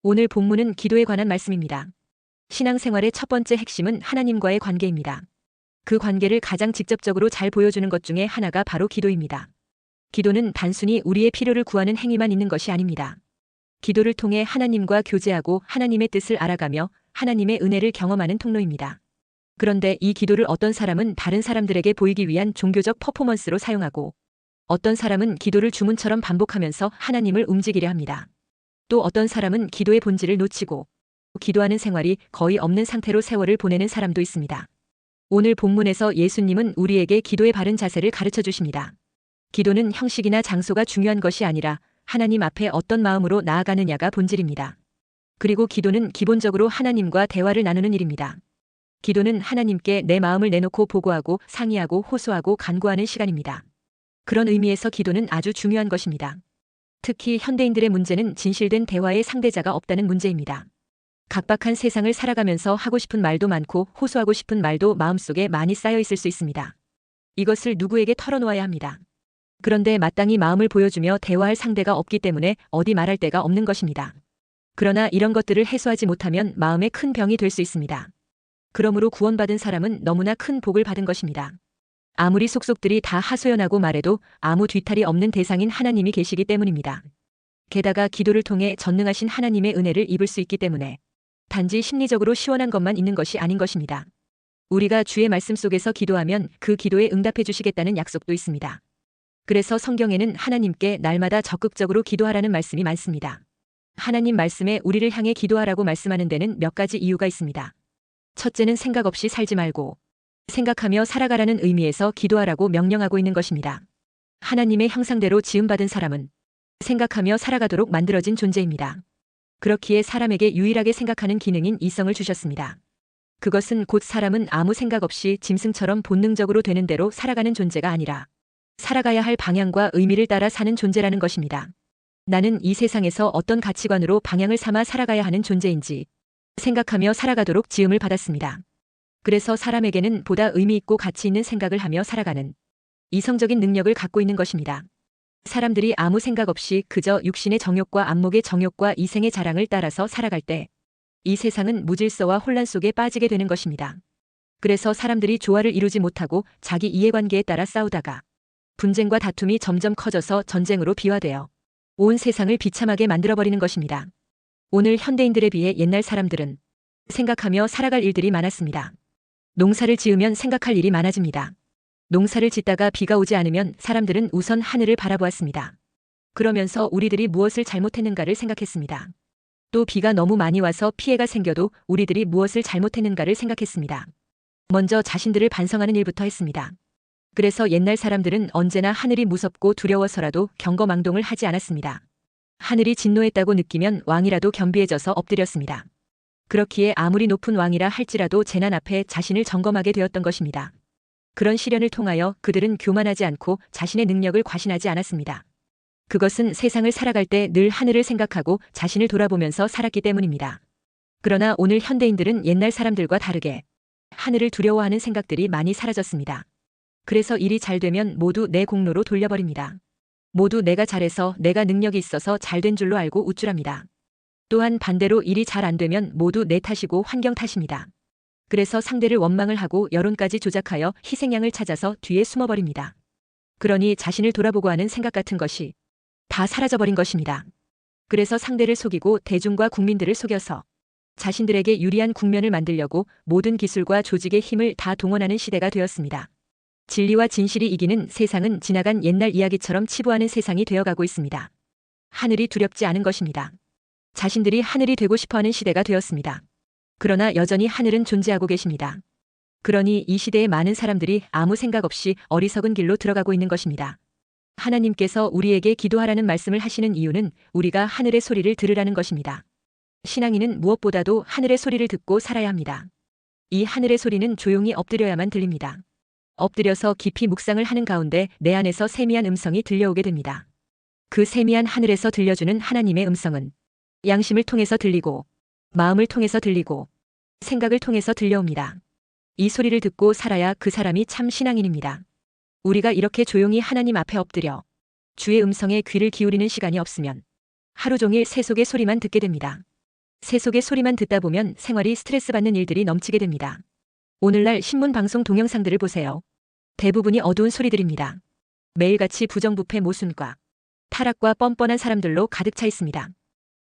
오늘 본문은 기도에 관한 말씀입니다. 신앙생활의 첫 번째 핵심은 하나님과의 관계입니다. 그 관계를 가장 직접적으로 잘 보여주는 것 중에 하나가 바로 기도입니다. 기도는 단순히 우리의 필요를 구하는 행위만 있는 것이 아닙니다. 기도를 통해 하나님과 교제하고 하나님의 뜻을 알아가며 하나님의 은혜를 경험하는 통로입니다. 그런데 이 기도를 어떤 사람은 다른 사람들에게 보이기 위한 종교적 퍼포먼스로 사용하고, 어떤 사람은 기도를 주문처럼 반복하면서 하나님을 움직이려 합니다. 또 어떤 사람은 기도의 본질을 놓치고 기도하는 생활이 거의 없는 상태로 세월을 보내는 사람도 있습니다. 오늘 본문에서 예수님은 우리에게 기도의 바른 자세를 가르쳐 주십니다. 기도는 형식이나 장소가 중요한 것이 아니라 하나님 앞에 어떤 마음으로 나아가느냐가 본질입니다. 그리고 기도는 기본적으로 하나님과 대화를 나누는 일입니다. 기도는 하나님께 내 마음을 내놓고 보고하고 상의하고 호소하고 간구하는 시간입니다. 그런 의미에서 기도는 아주 중요한 것입니다. 특히 현대인들의 문제는 진실된 대화의 상대자가 없다는 문제입니다. 각박한 세상을 살아가면서 하고 싶은 말도 많고 호소하고 싶은 말도 마음속에 많이 쌓여 있을 수 있습니다. 이것을 누구에게 털어놓아야 합니다. 그런데 마땅히 마음을 보여주며 대화할 상대가 없기 때문에 어디 말할 데가 없는 것입니다. 그러나 이런 것들을 해소하지 못하면 마음에 큰 병이 될 수 있습니다. 그러므로 구원받은 사람은 너무나 큰 복을 받은 것입니다. 아무리 속속들이 다 하소연하고 말해도 아무 뒤탈이 없는 대상인 하나님이 계시기 때문입니다. 게다가 기도를 통해 전능하신 하나님의 은혜를 입을 수 있기 때문에 단지 심리적으로 시원한 것만 있는 것이 아닌 것입니다. 우리가 주의 말씀 속에서 기도하면 그 기도에 응답해 주시겠다는 약속도 있습니다. 그래서 성경에는 하나님께 날마다 적극적으로 기도하라는 말씀이 많습니다. 하나님 말씀에 우리를 향해 기도하라고 말씀하는 데는 몇 가지 이유가 있습니다. 첫째는 생각 없이 살지 말고 생각하며 살아가라는 의미에서 기도하라고 명령하고 있는 것입니다. 하나님의 형상대로 지음받은 사람은 생각하며 살아가도록 만들어진 존재입니다. 그렇기에 사람에게 유일하게 생각하는 기능인 이성을 주셨습니다. 그것은 곧 사람은 아무 생각 없이 짐승처럼 본능적으로 되는 대로 살아가는 존재가 아니라 살아가야 할 방향과 의미를 따라 사는 존재라는 것입니다. 나는 이 세상에서 어떤 가치관으로 방향을 삼아 살아가야 하는 존재인지 생각하며 살아가도록 지음을 받았습니다. 그래서 사람에게는 보다 의미 있고 가치 있는 생각을 하며 살아가는 이성적인 능력을 갖고 있는 것입니다. 사람들이 아무 생각 없이 그저 육신의 정욕과 안목의 정욕과 이생의 자랑을 따라서 살아갈 때 이 세상은 무질서와 혼란 속에 빠지게 되는 것입니다. 그래서 사람들이 조화를 이루지 못하고 자기 이해관계에 따라 싸우다가 분쟁과 다툼이 점점 커져서 전쟁으로 비화되어 온 세상을 비참하게 만들어버리는 것입니다. 오늘 현대인들에 비해 옛날 사람들은 생각하며 살아갈 일들이 많았습니다. 농사를 지으면 생각할 일이 많아집니다. 농사를 짓다가 비가 오지 않으면 사람들은 우선 하늘을 바라보았습니다. 그러면서 우리들이 무엇을 잘못했는가를 생각했습니다. 또 비가 너무 많이 와서 피해가 생겨도 우리들이 무엇을 잘못했는가를 생각했습니다. 먼저 자신들을 반성하는 일부터 했습니다. 그래서 옛날 사람들은 언제나 하늘이 무섭고 두려워서라도 경거망동을 하지 않았습니다. 하늘이 진노했다고 느끼면 왕이라도 겸비해져서 엎드렸습니다. 그렇기에 아무리 높은 왕이라 할지라도 재난 앞에 자신을 점검하게 되었던 것입니다. 그런 시련을 통하여 그들은 교만하지 않고 자신의 능력을 과신하지 않았습니다. 그것은 세상을 살아갈 때 늘 하늘을 생각하고 자신을 돌아보면서 살았기 때문입니다. 그러나 오늘 현대인들은 옛날 사람들과 다르게 하늘을 두려워하는 생각들이 많이 사라졌습니다. 그래서 일이 잘 되면 모두 내 공로로 돌려버립니다. 모두 내가 잘해서 내가 능력이 있어서 잘된 줄로 알고 우쭐합니다. 또한 반대로 일이 잘 안 되면 모두 내 탓이고 환경 탓입니다. 그래서 상대를 원망을 하고 여론까지 조작하여 희생양을 찾아서 뒤에 숨어버립니다. 그러니 자신을 돌아보고 하는 생각 같은 것이 다 사라져버린 것입니다. 그래서 상대를 속이고 대중과 국민들을 속여서 자신들에게 유리한 국면을 만들려고 모든 기술과 조직의 힘을 다 동원하는 시대가 되었습니다. 진리와 진실이 이기는 세상은 지나간 옛날 이야기처럼 치부하는 세상이 되어가고 있습니다. 하늘이 두렵지 않은 것입니다. 자신들이 하늘이 되고 싶어하는 시대가 되었습니다. 그러나 여전히 하늘은 존재하고 계십니다. 그러니 이 시대의 많은 사람들이 아무 생각 없이 어리석은 길로 들어가고 있는 것입니다. 하나님께서 우리에게 기도하라는 말씀을 하시는 이유는 우리가 하늘의 소리를 들으라는 것입니다. 신앙인은 무엇보다도 하늘의 소리를 듣고 살아야 합니다. 이 하늘의 소리는 조용히 엎드려야만 들립니다. 엎드려서 깊이 묵상을 하는 가운데 내 안에서 세미한 음성이 들려오게 됩니다. 그 세미한 하늘에서 들려주는 하나님의 음성은 양심을 통해서 들리고 마음을 통해서 들리고 생각을 통해서 들려옵니다. 이 소리를 듣고 살아야 그 사람이 참 신앙인입니다. 우리가 이렇게 조용히 하나님 앞에 엎드려 주의 음성에 귀를 기울이는 시간이 없으면 하루 종일 새 속의 소리만 듣게 됩니다. 새 속의 소리만 듣다 보면 생활이 스트레스 받는 일들이 넘치게 됩니다. 오늘날 신문 방송 동영상들을 보세요. 대부분이 어두운 소리들입니다. 매일같이 부정부패 모순과 타락과 뻔뻔한 사람들로 가득 차 있습니다.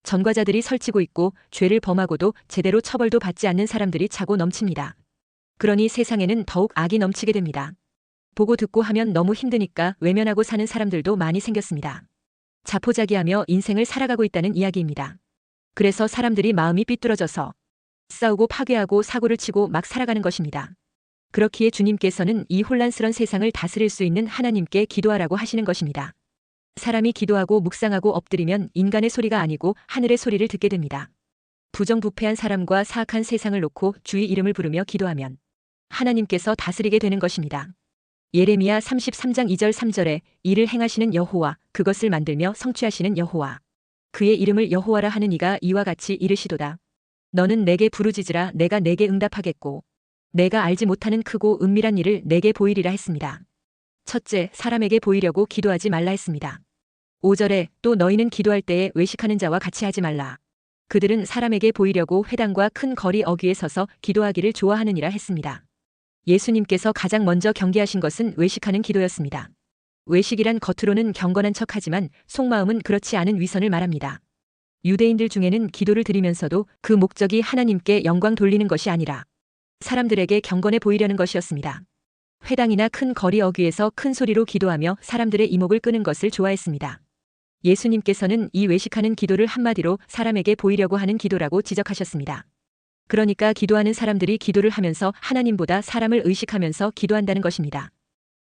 전과자들이 설치고 있고 죄를 범하고도 제대로 처벌도 받지 않는 사람들이 차고 넘칩니다. 그러니 세상에는 더욱 악이 넘치게 됩니다. 보고 듣고 하면 너무 힘드니까 외면하고 사는 사람들도 많이 생겼습니다. 자포자기하며 인생을 살아가고 있다는 이야기입니다. 그래서 사람들이 마음이 삐뚤어져서 싸우고 파괴하고 사고를 치고 막 살아가는 것입니다. 그렇기에 주님께서는 이 혼란스런 세상을 다스릴 수 있는 하나님께 기도하라고 하시는 것입니다. 사람이 기도하고 묵상하고 엎드리면 인간의 소리가 아니고 하늘의 소리를 듣게 됩니다. 부정부패한 사람과 사악한 세상을 놓고 주의 이름을 부르며 기도하면 하나님께서 다스리게 되는 것입니다. 예레미야 33장 2절 3절에 이를 행하시는 여호와, 그것을 만들며 성취하시는 여호와, 그의 이름을 여호와라 하는 이가 이와 같이 이르시도다. 너는 내게 부르짖으라 내가 내게 응답하겠고 내가 알지 못하는 크고 은밀한 일을 내게 보이리라 했습니다. 첫째, 사람에게 보이려고 기도하지 말라 했습니다. 5절에 또 너희는 기도할 때에 외식하는 자와 같이 하지 말라. 그들은 사람에게 보이려고 회당과 큰 거리 어귀에 서서 기도하기를 좋아하느니라 했습니다. 예수님께서 가장 먼저 경계하신 것은 외식하는 기도였습니다. 외식이란 겉으로는 경건한 척하지만 속마음은 그렇지 않은 위선을 말합니다. 유대인들 중에는 기도를 드리면서도 그 목적이 하나님께 영광 돌리는 것이 아니라 사람들에게 경건해 보이려는 것이었습니다. 회당이나 큰 거리 어귀에서 큰 소리로 기도하며 사람들의 이목을 끄는 것을 좋아했습니다. 예수님께서는 이 외식하는 기도를 한마디로 사람에게 보이려고 하는 기도라고 지적하셨습니다. 그러니까 기도하는 사람들이 기도를 하면서 하나님보다 사람을 의식하면서 기도한다는 것입니다.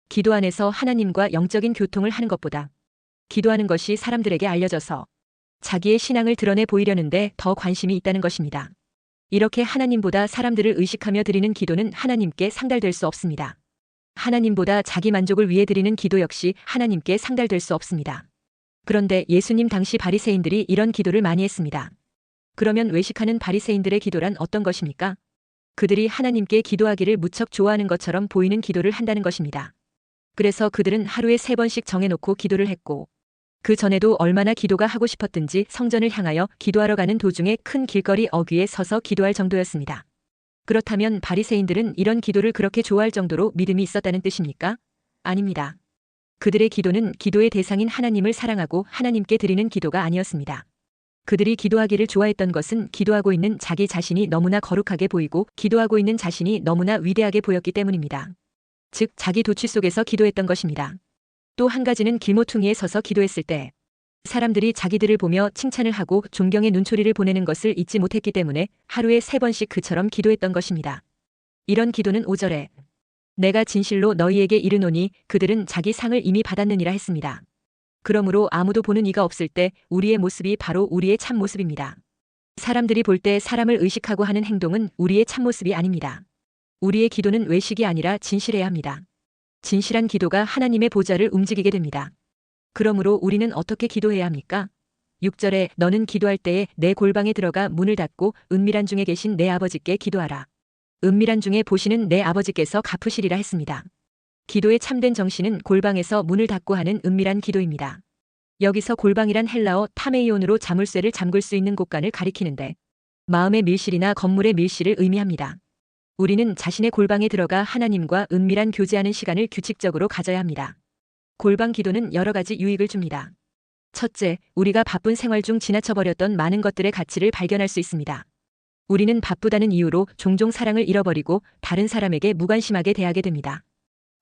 기도 안에서 하나님과 영적인 교통을 하는 것보다 기도하는 것이 사람들에게 알려져서 자기의 신앙을 드러내 보이려는데 더 관심이 있다는 것입니다. 이렇게 하나님보다 사람들을 의식하며 드리는 기도는 하나님께 상달될 수 없습니다. 하나님보다 자기 만족을 위해 드리는 기도 역시 하나님께 상달될 수 없습니다. 그런데 예수님 당시 바리새인들이 이런 기도를 많이 했습니다. 그러면 외식하는 바리새인들의 기도란 어떤 것입니까? 그들이 하나님께 기도하기를 무척 좋아하는 것처럼 보이는 기도를 한다는 것입니다. 그래서 그들은 하루에 3번씩 정해놓고 기도를 했고 그 전에도 얼마나 기도가 하고 싶었든지 성전을 향하여 기도하러 가는 도중에 큰 길거리 어귀에 서서 기도할 정도였습니다. 그렇다면 바리새인들은 이런 기도를 그렇게 좋아할 정도로 믿음이 있었다는 뜻입니까? 아닙니다. 그들의 기도는 기도의 대상인 하나님을 사랑하고 하나님께 드리는 기도가 아니었습니다. 그들이 기도하기를 좋아했던 것은 기도하고 있는 자기 자신이 너무나 거룩하게 보이고 기도하고 있는 자신이 너무나 위대하게 보였기 때문입니다. 즉 자기 도취 속에서 기도했던 것입니다. 또 한 가지는 길모퉁이에 서서 기도했을 때 사람들이 자기들을 보며 칭찬을 하고 존경의 눈초리를 보내는 것을 잊지 못했기 때문에 하루에 3번씩 그처럼 기도했던 것입니다. 이런 기도는 5절에 내가 진실로 너희에게 이르노니 그들은 자기 상을 이미 받았느니라 했습니다. 그러므로 아무도 보는 이가 없을 때 우리의 모습이 바로 우리의 참모습입니다. 사람들이 볼 때 사람을 의식하고 하는 행동은 우리의 참모습이 아닙니다. 우리의 기도는 외식이 아니라 진실해야 합니다. 진실한 기도가 하나님의 보좌를 움직이게 됩니다. 그러므로 우리는 어떻게 기도해야 합니까? 6절에 너는 기도할 때에 내 골방에 들어가 문을 닫고 은밀한 중에 계신 내 아버지께 기도하라. 은밀한 중에 보시는 내 아버지께서 갚으시리라 했습니다. 기도의 참된 정신은 골방에서 문을 닫고 하는 은밀한 기도입니다. 여기서 골방이란 헬라어 타메이온으로 자물쇠를 잠글 수 있는 곳간을 가리키는데 마음의 밀실이나 건물의 밀실을 의미합니다. 우리는 자신의 골방에 들어가 하나님과 은밀한 교제하는 시간을 규칙적으로 가져야 합니다. 골방 기도는 여러 가지 유익을 줍니다. 첫째, 우리가 바쁜 생활 중 지나쳐버렸던 많은 것들의 가치를 발견할 수 있습니다. 우리는 바쁘다는 이유로 종종 사랑을 잃어버리고 다른 사람에게 무관심하게 대하게 됩니다.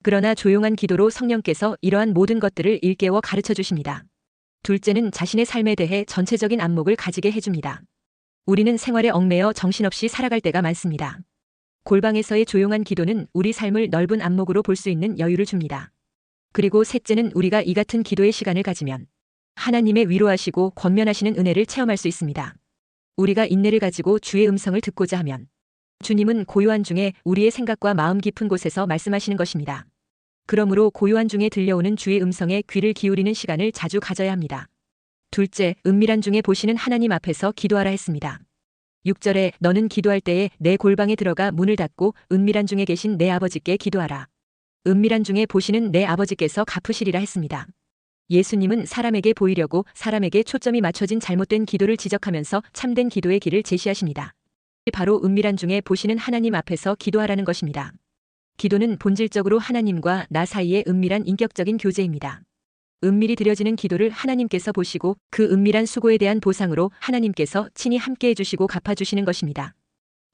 그러나 조용한 기도로 성령께서 이러한 모든 것들을 일깨워 가르쳐 주십니다. 둘째는 자신의 삶에 대해 전체적인 안목을 가지게 해줍니다. 우리는 생활에 얽매여 정신없이 살아갈 때가 많습니다. 골방에서의 조용한 기도는 우리 삶을 넓은 안목으로 볼 수 있는 여유를 줍니다. 그리고 셋째는 우리가 이 같은 기도의 시간을 가지면 하나님의 위로하시고 권면하시는 은혜를 체험할 수 있습니다. 우리가 인내를 가지고 주의 음성을 듣고자 하면 주님은 고요한 중에 우리의 생각과 마음 깊은 곳에서 말씀하시는 것입니다. 그러므로 고요한 중에 들려오는 주의 음성에 귀를 기울이는 시간을 자주 가져야 합니다. 둘째, 은밀한 중에 보시는 하나님 앞에서 기도하라 했습니다. 6절에 너는 기도할 때에 내 골방에 들어가 문을 닫고 은밀한 중에 계신 내 아버지께 기도하라. 은밀한 중에 보시는 내 아버지께서 갚으시리라 했습니다. 예수님은 사람에게 보이려고 사람에게 초점이 맞춰진 잘못된 기도를 지적하면서 참된 기도의 길을 제시하십니다. 바로 은밀한 중에 보시는 하나님 앞에서 기도하라는 것입니다. 기도는 본질적으로 하나님과 나 사이의 은밀한 인격적인 교제입니다. 은밀히 드려지는 기도를 하나님께서 보시고 그 은밀한 수고에 대한 보상으로 하나님께서 친히 함께 해주시고 갚아주시는 것입니다.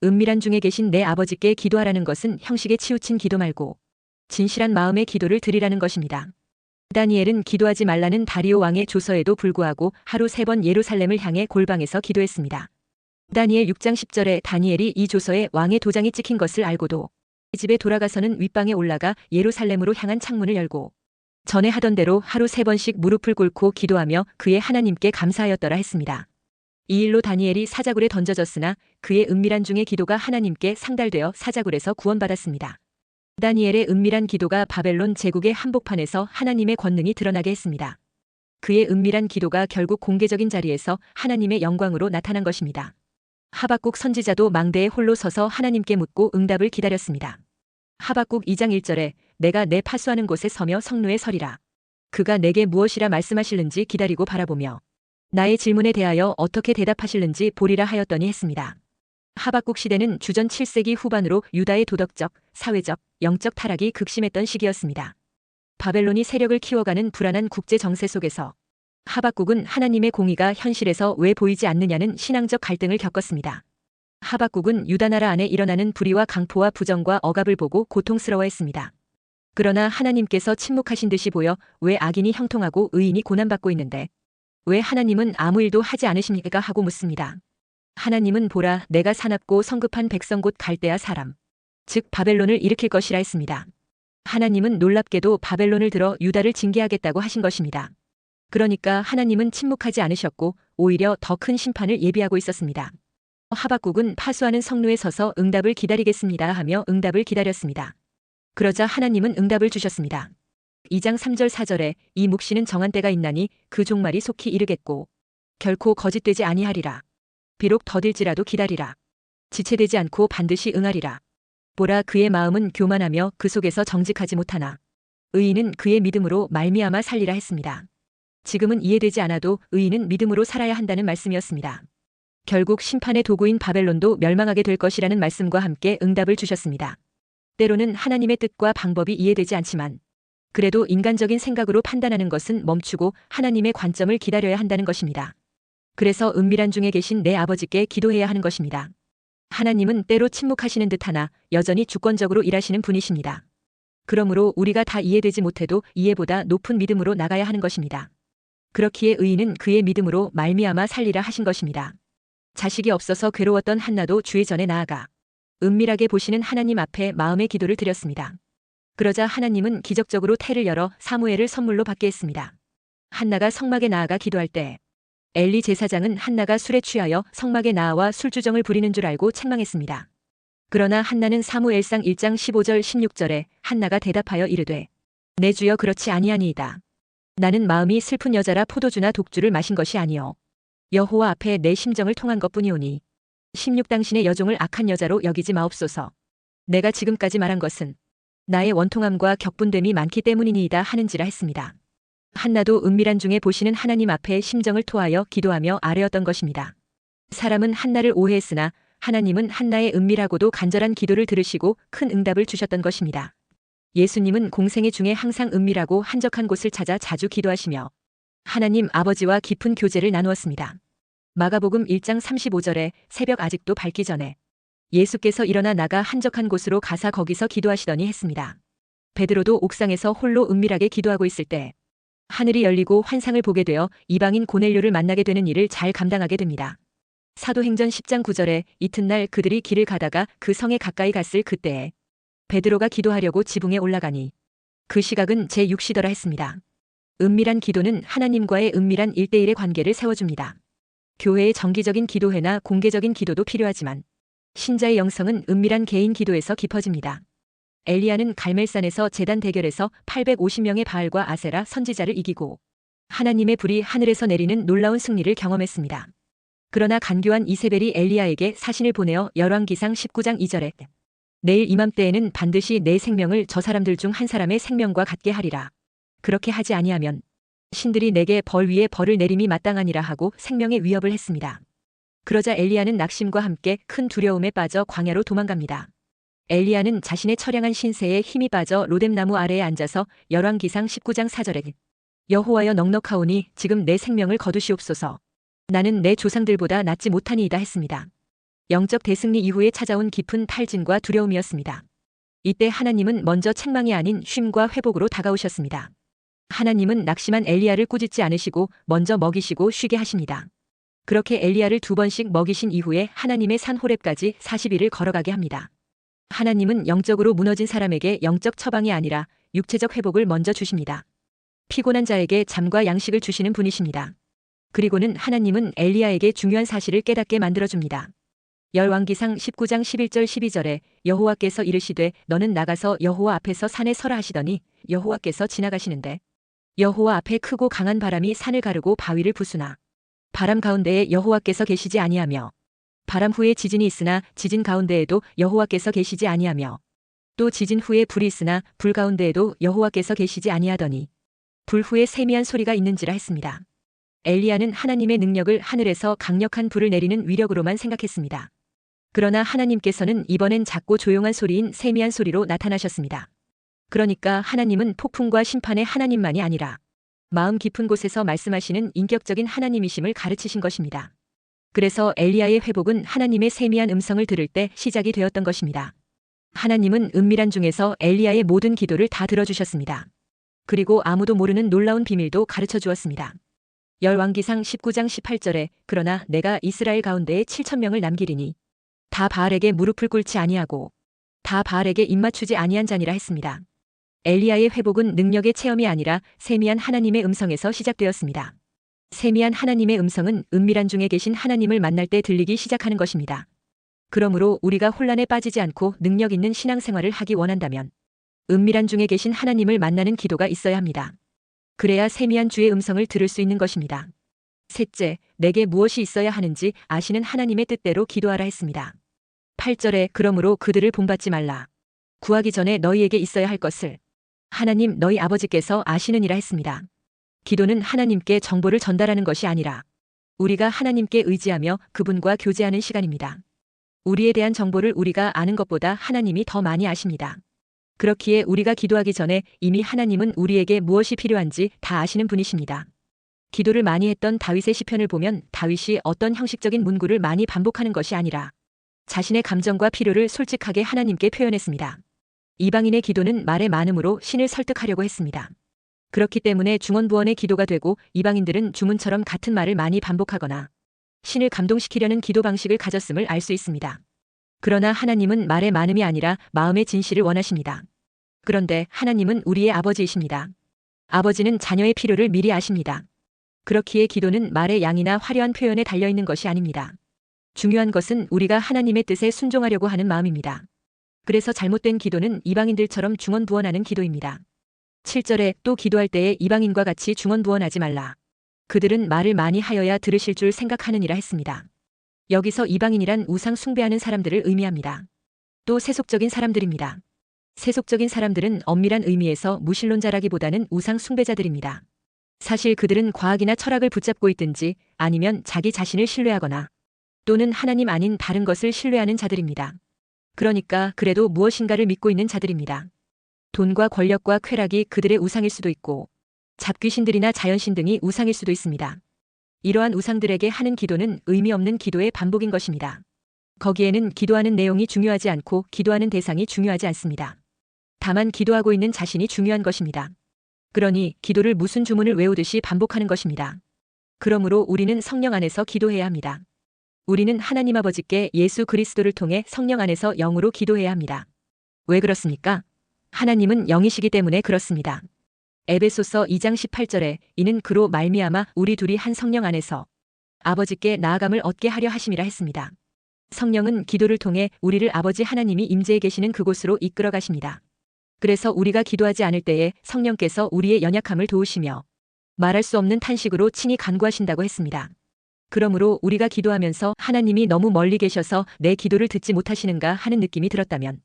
은밀한 중에 계신 내 아버지께 기도하라는 것은 형식에 치우친 기도 말고 진실한 마음의 기도를 드리라는 것입니다. 다니엘은 기도하지 말라는 다리오 왕의 조서에도 불구하고 하루 3번 예루살렘을 향해 골방에서 기도했습니다. 다니엘 6장 10절에 다니엘이 이 조서에 왕의 도장이 찍힌 것을 알고도 집에 돌아가서는 윗방에 올라가 예루살렘으로 향한 창문을 열고 전에 하던 대로 하루 3번씩 무릎을 꿇고 기도하며 그의 하나님께 감사하였더라 했습니다. 이 일로 다니엘이 사자굴에 던져졌으나 그의 은밀한 중의 기도가 하나님께 상달되어 사자굴에서 구원받았습니다. 다니엘의 은밀한 기도가 바벨론 제국의 한복판에서 하나님의 권능이 드러나게 했습니다. 그의 은밀한 기도가 결국 공개적인 자리에서 하나님의 영광으로 나타난 것입니다. 하박국 선지자도 망대에 홀로 서서 하나님께 묻고 응답을 기다렸습니다. 하박국 2장 1절에 내가 내 파수하는 곳에 서며 성루에 서리라. 그가 내게 무엇이라 말씀하실는지 기다리고 바라보며 나의 질문에 대하여 어떻게 대답하실는지 보리라 하였더니 했습니다. 하박국 시대는 주전 7세기 후반으로 유다의 도덕적, 사회적, 영적 타락이 극심했던 시기였습니다. 바벨론이 세력을 키워가는 불안한 국제 정세 속에서 하박국은 하나님의 공의가 현실에서 왜 보이지 않느냐는 신앙적 갈등을 겪었습니다. 하박국은 유다 나라 안에 일어나는 불의와 강포와 부정과 억압을 보고 고통스러워했습니다. 그러나 하나님께서 침묵하신 듯이 보여 왜 악인이 형통하고 의인이 고난받고 있는데 왜 하나님은 아무 일도 하지 않으십니까 하고 묻습니다. 하나님은 보라 내가 사납고 성급한 백성 곧 갈대아 사람 즉 바벨론을 일으킬 것이라 했습니다. 하나님은 놀랍게도 바벨론을 들어 유다를 징계하겠다고 하신 것입니다. 그러니까 하나님은 침묵하지 않으셨고 오히려 더 큰 심판을 예비하고 있었습니다. 하박국은 파수하는 성루에 서서 응답을 기다리겠습니다 하며 응답을 기다렸습니다. 그러자 하나님은 응답을 주셨습니다. 2장 3절 4절에 이 묵시는 정한 때가 있나니 그 종말이 속히 이르겠고 결코 거짓되지 아니하리라. 비록 더딜지라도 기다리라. 지체되지 않고 반드시 응하리라. 보라 그의 마음은 교만하며 그 속에서 정직하지 못하나 의인은 그의 믿음으로 말미암아 살리라 했습니다. 지금은 이해되지 않아도 의인은 믿음으로 살아야 한다는 말씀이었습니다. 결국 심판의 도구인 바벨론도 멸망하게 될 것이라는 말씀과 함께 응답을 주셨습니다. 때로는 하나님의 뜻과 방법이 이해되지 않지만 그래도 인간적인 생각으로 판단하는 것은 멈추고 하나님의 관점을 기다려야 한다는 것입니다. 그래서 은밀한 중에 계신 내 아버지께 기도해야 하는 것입니다. 하나님은 때로 침묵하시는 듯하나 여전히 주권적으로 일하시는 분이십니다. 그러므로 우리가 다 이해되지 못해도 이해보다 높은 믿음으로 나가야 하는 것입니다. 그렇기에 의인은 그의 믿음으로 말미암아 살리라 하신 것입니다. 자식이 없어서 괴로웠던 한나도 주의 전에 나아가 은밀하게 보시는 하나님 앞에 마음의 기도를 드렸습니다. 그러자 하나님은 기적적으로 태를 열어 사무엘을 선물로 받게 했습니다. 한나가 성막에 나아가 기도할 때 엘리 제사장은 한나가 술에 취하여 성막에 나아와 술주정을 부리는 줄 알고 책망했습니다. 그러나 한나는 사무엘상 1장 15절 16절에 한나가 대답하여 이르되 내 주여 그렇지 아니하니이다. 나는 마음이 슬픈 여자라 포도주나 독주를 마신 것이 아니요 여호와 앞에 내 심정을 통한 것뿐이오니 16 당신의 여종을 악한 여자로 여기지 마옵소서. 내가 지금까지 말한 것은 나의 원통함과 격분됨이 많기 때문이니이다 하는지라 했습니다. 한나도 은밀한 중에 보시는 하나님 앞에 심정을 토하여 기도하며 아뢰었던 것입니다. 사람은 한나를 오해했으나 하나님은 한나의 은밀하고도 간절한 기도를 들으시고 큰 응답을 주셨던 것입니다. 예수님은 공생애 중에 항상 은밀하고 한적한 곳을 찾아 자주 기도하시며 하나님 아버지와 깊은 교제를 나누었습니다. 마가복음 1장 35절에 새벽 아직도 밝기 전에 예수께서 일어나 나가 한적한 곳으로 가사 거기서 기도하시더니 했습니다. 베드로도 옥상에서 홀로 은밀하게 기도하고 있을 때 하늘이 열리고 환상을 보게 되어 이방인 고넬료를 만나게 되는 일을 잘 감당하게 됩니다. 사도행전 10장 9절에 이튿날 그들이 길을 가다가 그 성에 가까이 갔을 그때에 베드로가 기도하려고 지붕에 올라가니 그 시각은 제6시더라 했습니다. 은밀한 기도는 하나님과의 은밀한 1대1의 관계를 세워줍니다. 교회의 정기적인 기도회나 공개적인 기도도 필요하지만 신자의 영성은 은밀한 개인 기도에서 깊어집니다. 엘리야는 갈멜산에서 제단 대결에서 850명의 바알과 아세라 선지자를 이기고 하나님의 불이 하늘에서 내리는 놀라운 승리를 경험했습니다. 그러나 간교한 이세벨이 엘리야에게 사신을 보내어 열왕기상 19장 2절에 내일 이맘때에는 반드시 내 생명을 저 사람들 중 한 사람의 생명과 같게 하리라. 그렇게 하지 아니하면 신들이 내게 벌 위에 벌을 내림이 마땅하니라 하고 생명의 위협을 했습니다. 그러자 엘리야는 낙심과 함께 큰 두려움에 빠져 광야로 도망갑니다. 엘리야는 자신의 처량한 신세에 힘이 빠져 로뎀나무 아래에 앉아서 열왕기상 19장 4절에 여호와여 넉넉하오니 지금 내 생명을 거두시옵소서. 나는 내 조상들보다 낫지 못하니이다 했습니다. 영적 대승리 이후에 찾아온 깊은 탈진과 두려움이었습니다. 이때 하나님은 먼저 책망이 아닌 쉼과 회복으로 다가오셨습니다. 하나님은 낙심한 엘리야를 꾸짖지 않으시고 먼저 먹이시고 쉬게 하십니다. 그렇게 엘리야를 2번씩 먹이신 이후에 하나님의 산 호렙까지 40일을 걸어가게 합니다. 하나님은 영적으로 무너진 사람에게 영적 처방이 아니라 육체적 회복을 먼저 주십니다. 피곤한 자에게 잠과 양식을 주시는 분이십니다. 그리고는 하나님은 엘리야에게 중요한 사실을 깨닫게 만들어줍니다. 열왕기상 19장 11절 12절에 여호와께서 이르시되 너는 나가서 여호와 앞에서 산에 서라 하시더니 여호와께서 지나가시는데 여호와 앞에 크고 강한 바람이 산을 가르고 바위를 부수나 바람 가운데에 여호와께서 계시지 아니하며 바람 후에 지진이 있으나 지진 가운데에도 여호와께서 계시지 아니하며 또 지진 후에 불이 있으나 불 가운데에도 여호와께서 계시지 아니하더니 불 후에 세미한 소리가 있는지라 했습니다. 엘리야는 하나님의 능력을 하늘에서 강력한 불을 내리는 위력으로만 생각했습니다. 그러나 하나님께서는 이번엔 작고 조용한 소리인 세미한 소리로 나타나셨습니다. 그러니까 하나님은 폭풍과 심판의 하나님만이 아니라 마음 깊은 곳에서 말씀하시는 인격적인 하나님이심을 가르치신 것입니다. 그래서 엘리야의 회복은 하나님의 세미한 음성을 들을 때 시작이 되었던 것입니다. 하나님은 은밀한 중에서 엘리야의 모든 기도를 다 들어주셨습니다. 그리고 아무도 모르는 놀라운 비밀도 가르쳐 주었습니다. 열왕기상 19장 18절에 그러나 내가 이스라엘 가운데에 7,000명을 남기리니 다 바알에게 무릎을 꿇지 아니하고 다 바알에게 입맞추지 아니한 자니라 했습니다. 엘리야의 회복은 능력의 체험이 아니라 세미한 하나님의 음성에서 시작되었습니다. 세미한 하나님의 음성은 은밀한 중에 계신 하나님을 만날 때 들리기 시작하는 것입니다. 그러므로 우리가 혼란에 빠지지 않고 능력 있는 신앙생활을 하기 원한다면 은밀한 중에 계신 하나님을 만나는 기도가 있어야 합니다. 그래야 세미한 주의 음성을 들을 수 있는 것입니다. 셋째, 내게 무엇이 있어야 하는지 아시는 하나님의 뜻대로 기도하라 했습니다. 8절에 그러므로 그들을 본받지 말라. 구하기 전에 너희에게 있어야 할 것을 하나님 너희 아버지께서 아시느니라 했습니다. 기도는 하나님께 정보를 전달하는 것이 아니라 우리가 하나님께 의지하며 그분과 교제하는 시간입니다. 우리에 대한 정보를 우리가 아는 것보다 하나님이 더 많이 아십니다. 그렇기에 우리가 기도하기 전에 이미 하나님은 우리에게 무엇이 필요한지 다 아시는 분이십니다. 기도를 많이 했던 다윗의 시편을 보면 다윗이 어떤 형식적인 문구를 많이 반복하는 것이 아니라 자신의 감정과 필요를 솔직하게 하나님께 표현했습니다. 이방인의 기도는 말의 많음으로 신을 설득하려고 했습니다. 그렇기 때문에 중언부언의 기도가 되고 이방인들은 주문처럼 같은 말을 많이 반복하거나 신을 감동시키려는 기도 방식을 가졌음을 알 수 있습니다. 그러나 하나님은 말의 많음이 아니라 마음의 진실을 원하십니다. 그런데 하나님은 우리의 아버지이십니다. 아버지는 자녀의 필요를 미리 아십니다. 그렇기에 기도는 말의 양이나 화려한 표현에 달려있는 것이 아닙니다. 중요한 것은 우리가 하나님의 뜻에 순종하려고 하는 마음입니다. 그래서 잘못된 기도는 이방인들처럼 중언부언하는 기도입니다. 7절에 또 기도할 때에 이방인과 같이 중언부언하지 말라. 그들은 말을 많이 하여야 들으실 줄 생각하느니라 했습니다. 여기서 이방인이란 우상 숭배하는 사람들을 의미합니다. 또 세속적인 사람들입니다. 세속적인 사람들은 엄밀한 의미에서 무신론자라기보다는 우상 숭배자들입니다. 사실 그들은 과학이나 철학을 붙잡고 있든지 아니면 자기 자신을 신뢰하거나 또는 하나님 아닌 다른 것을 신뢰하는 자들입니다. 그러니까 그래도 무엇인가를 믿고 있는 자들입니다. 돈과 권력과 쾌락이 그들의 우상일 수도 있고 잡귀신들이나 자연신 등이 우상일 수도 있습니다. 이러한 우상들에게 하는 기도는 의미 없는 기도의 반복인 것입니다. 거기에는 기도하는 내용이 중요하지 않고 기도하는 대상이 중요하지 않습니다. 다만 기도하고 있는 자신이 중요한 것입니다. 그러니 기도를 무슨 주문을 외우듯이 반복하는 것입니다. 그러므로 우리는 성령 안에서 기도해야 합니다. 우리는 하나님 아버지께 예수 그리스도를 통해 성령 안에서 영으로 기도해야 합니다. 왜 그렇습니까? 하나님은 영이시기 때문에 그렇습니다. 에베소서 2장 18절에 이는 그로 말미암아 우리 둘이 한 성령 안에서 아버지께 나아감을 얻게 하려 하심이라 했습니다. 성령은 기도를 통해 우리를 아버지 하나님이 임재해 계시는 그곳으로 이끌어 가십니다. 그래서 우리가 기도하지 않을 때에 성령께서 우리의 연약함을 도우시며 말할 수 없는 탄식으로 친히 간구하신다고 했습니다. 그러므로 우리가 기도하면서 하나님이 너무 멀리 계셔서 내 기도를 듣지 못하시는가 하는 느낌이 들었다면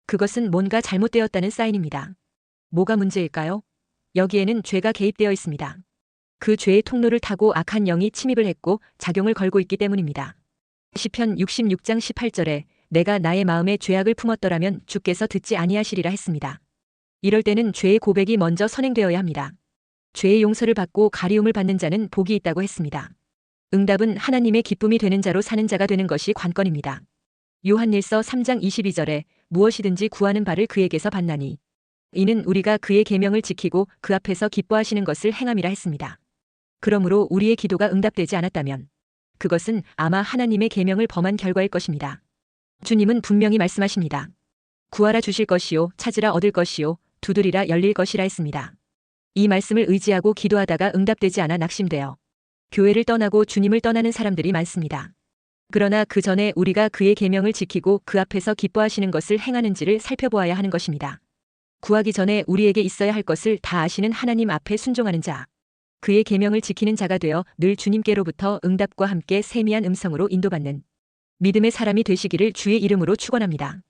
그것은 뭔가 잘못되었다는 사인입니다. 뭐가 문제일까요? 여기에는 죄가 개입되어 있습니다. 그 죄의 통로를 타고 악한 영이 침입을 했고 작용을 걸고 있기 때문입니다. 시편 66장 18절에 내가 나의 마음에 죄악을 품었더라면 주께서 듣지 아니하시리라 했습니다. 이럴 때는 죄의 고백이 먼저 선행되어야 합니다. 죄의 용서를 받고 가리움을 받는 자는 복이 있다고 했습니다. 응답은 하나님의 기쁨이 되는 자로 사는 자가 되는 것이 관건입니다. 요한일서 3장 22절에 무엇이든지 구하는 바를 그에게서 받나니 이는 우리가 그의 계명을 지키고 그 앞에서 기뻐하시는 것을 행함이라 했습니다. 그러므로 우리의 기도가 응답되지 않았다면 그것은 아마 하나님의 계명을 범한 결과일 것입니다. 주님은 분명히 말씀하십니다. 구하라 주실 것이요 찾으라 얻을 것이요 두드리라 열릴 것이라 했습니다. 이 말씀을 의지하고 기도하다가 응답되지 않아 낙심되어 교회를 떠나고 주님을 떠나는 사람들이 많습니다. 그러나 그 전에 우리가 그의 계명을 지키고 그 앞에서 기뻐하시는 것을 행하는지를 살펴보아야 하는 것입니다. 구하기 전에 우리에게 있어야 할 것을 다 아시는 하나님 앞에 순종하는 자, 그의 계명을 지키는 자가 되어 늘 주님께로부터 응답과 함께 세미한 음성으로 인도받는 믿음의 사람이 되시기를 주의 이름으로 축원합니다.